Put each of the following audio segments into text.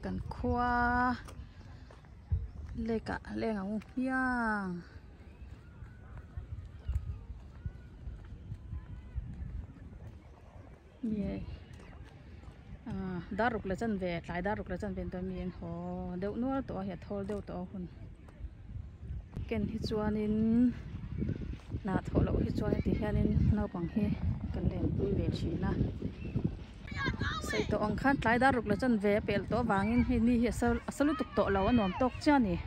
กันคว้าเล็กอะเล็กเอาย่างมีดารุกเลจันเวทหลายดารุกเลจันเป็นตัวมีนโหเดี๋ยวนัวตัวเหี่ยทอเดี๋ยวตัวคนเก่งฮิจวานินนาทอเราฮิจวานิที่เฮียนินนอกบังเฮกันเล่นปุยเวชีนะใส่ตัวอังคันหลายดารุกเลจันเวเปลตัววางินให้นี่เฮียสรุปตุกโตเราหนอมตกจ้านี่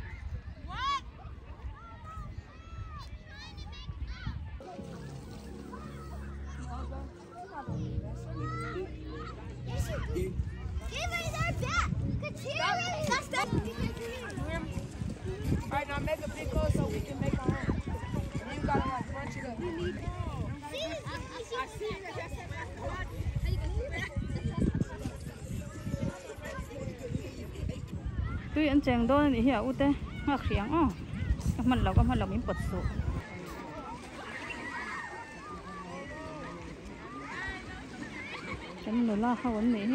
Alright, now make a big hole so we can make our own. And you gotta like crunch it up. Tuy anh chàng đôi thì hiểu ute ngạc khiếng ó, mình là mình bật số. Cái mình là không vấn đề gì.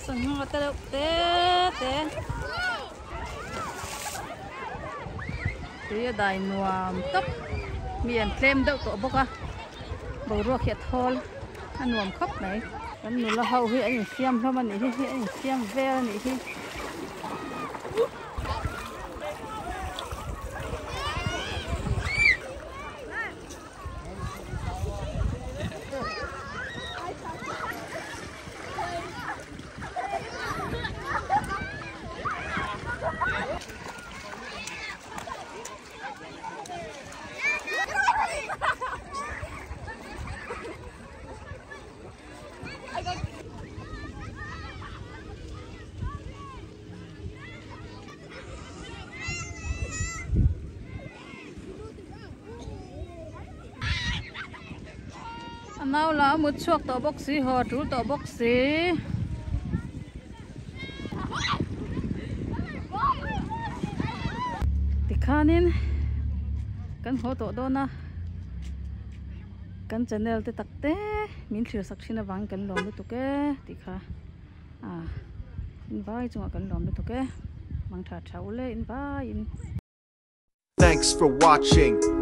Sừng ngọt đâu té tuy đại nuam tóc miền thêm đậu tổ bốc à bầu ruột hiện thol ăn nuam khóc này anh nuôi là hậu hi anh xem thôi mà nỉ hi anh xem ve nỉ hi nào là một chuột tổ bốc xí hồ chú tổ bốc xí thì khá nên cần hồ tổ đó na cần channel te tắc te mình chưa sắc xin vàng cần lòm được tụi cái thì khá invite chúng cần lòm được tụi cái mang thà cháu lên invite. Thanks for watching.